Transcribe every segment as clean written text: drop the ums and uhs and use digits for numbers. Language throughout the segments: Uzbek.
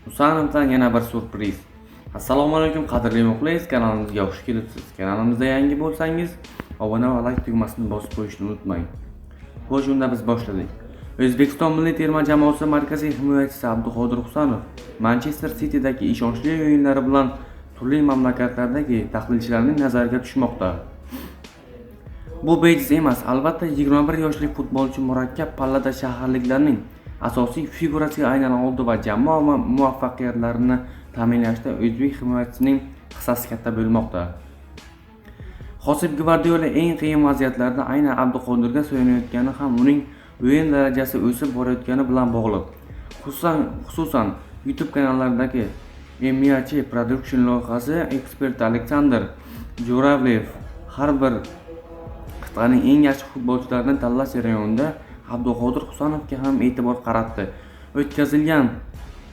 Husanovdan yana bir surpriz. Assalomu alaykum qadrli muxlis, kanalimizga xush kelibsiz. Kanalimizda yangi bo'lsangiz, obuna va like tugmasini bosib qo'yishni unutmang. Xo'sh, unda biz boshladik. O'zbekiston milliy terma jamoasi markaziy himoyachisi Abduqodir Husanov Manchester City'dagi ishonchli o'yinlari bilan turli mamlakatlardagi tahlilchilarning nazariga tushmoqda. Bu bejiz emas, albatta 21 yoshli futbolchi murakkab pallada shaharliklarning asosiy figurasiga aylana oldi va jamoa muvaffaqiyatlarini ta'minlashda o'zbek himoyachisining hissasi katta bo'lmoqda. Josep Gvardiola eng qiyin vaziyatlarda aynan Abduqodirga suyanayotgani ham uning o'yin darajasi o'sib borayotgani bilan bog'liq. Xususan YouTube kanallardagi MMAC Production loyihasi ekspert Aleksandr Jo'ravlev har bir qit'aning eng yaxshi futbolchilarini tanlash jarayonida Abduqodir Husanovga ham e'tibor qaratdi. O'tkazilgan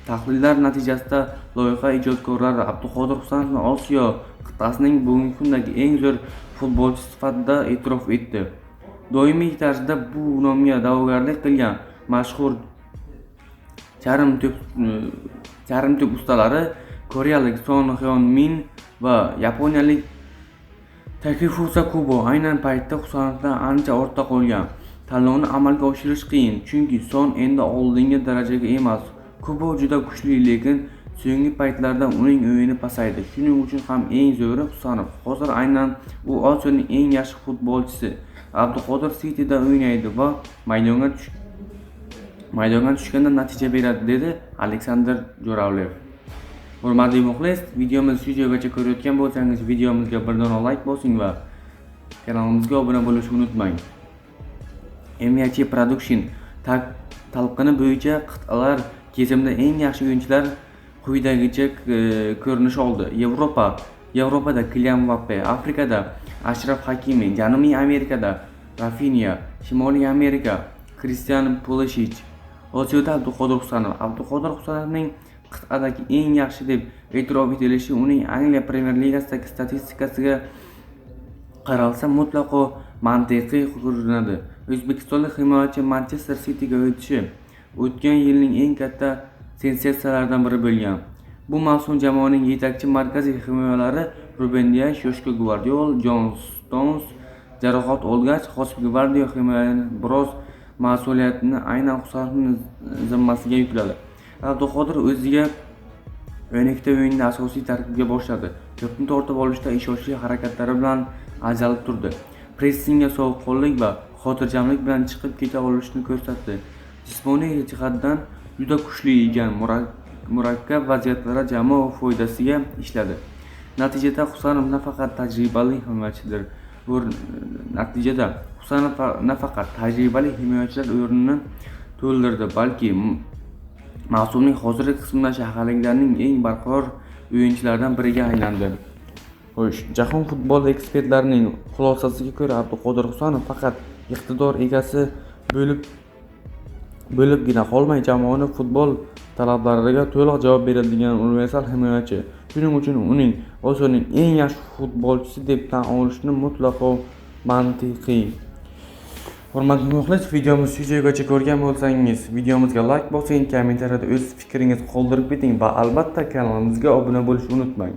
tahlillar natijasida loyiha ijodkorlari Abduqodir Husanovni Osiyo qit'asining bugungi kundagi eng zo'r futbolchi sifatida e'tirof etdi. Doimiy tarzda bu nomga da'vogarlik qilgan mashhur charm to'p ustalari koreyalik Son Hyon-min va yaponiyalik Takefusa Kubo aynan paytda Husanovdan ancha ortda qolgan. Tanlovni amalga oshirish qiyin, chunki Son endi oldingi darajaga emas. Kubo juda kuchli, lekin so'nggi paytlarda uning o'yini pasaydi. Shuning uchun ham eng zo'ri Husanov. Hozir aynan u Osiyoning eng yaxshi futbolchisi. Abduqodir City'da o'ynaydi va maydonga tushganda natija beradi, dedi Aleksandr Jo'ravlev. Hurmatli muxlis, videomizni shu joygacha ko'rayotgan bo'lsangiz, videomizga bir dona like bosing va kanalimizga obuna bo'lishni unutmang. MMAC Production talqini bo'yicha qit'alar kesimida eng yaxshi o'yinchilar quyidagicha ko'rinish oldi. Yevropada Kylian Mbappe, Afrikada Ashraf Hakimi, Janubiy Amerikada Rafinha, Shimoliy Amerika Christian Pulisic, Osiyoda Abduqodir Husanov. Abduqodir Husanovning qit'adagi eng yaxshi deb e'tirof etilishi uning Angliya Premyer Ligasidagi statistikasiga qaralsa mutlaqo mantiqiy ko'rinadi. O'zbekistonlik himoyachi Manchester City'ga o'tishi o'tgan yilning eng katta sensatsiyalaridan biri bo'lgan. Bu mavsum jamoaning yetakchi markaziy himoyalari Ruben Dias, Joshua Gvardiol, John Stones jarohat olgach, Josep Gvardiola himoyaning biroz mas'uliyatini aynan Husanovning zimmasiga yukladi. Abduqodir o'ziga 12 o'yinda asosiy tarkibga boshladi. To'pni tortib olishda ishonchli harakatlari bilan ajralib turdi. Pressingga sovuqqonlik va xotirjamlik bilan chiqib keta olishini ko'rsatdi. Jismoniy jihatdan juda kuchli ekan, murakkab vaziyatlarda jamoa foydasiga ishladi. Natijada Husanov nafaqat tajribali himoyachilar o'rnini to'ldirdi, balki mavsumning hozirgi qismida shaharliklarning eng barqaror o'yinchilaridan biriga aylandi. Xo'sh, jahon futbol ekspertlarining xulosasiga ko'ra Abduqodir Husanov faqat iqtidor egasi bo'libgina qolmay, jamoani futbol talablariga to'liq javob beradigan universal himoyachi. Shuning uchun uning Osiyoning eng yaxshi futbolchisi deb tan olishni mutlaqo mantiqiy. Hurmatli muxlis, videomizni shu joygacha ko'rgan bo'lsangiz, videomizga like bosing, kommentariyada o'z fikringizni qoldirib keting va albatta kanalimizga obuna bo'lishni unutmang.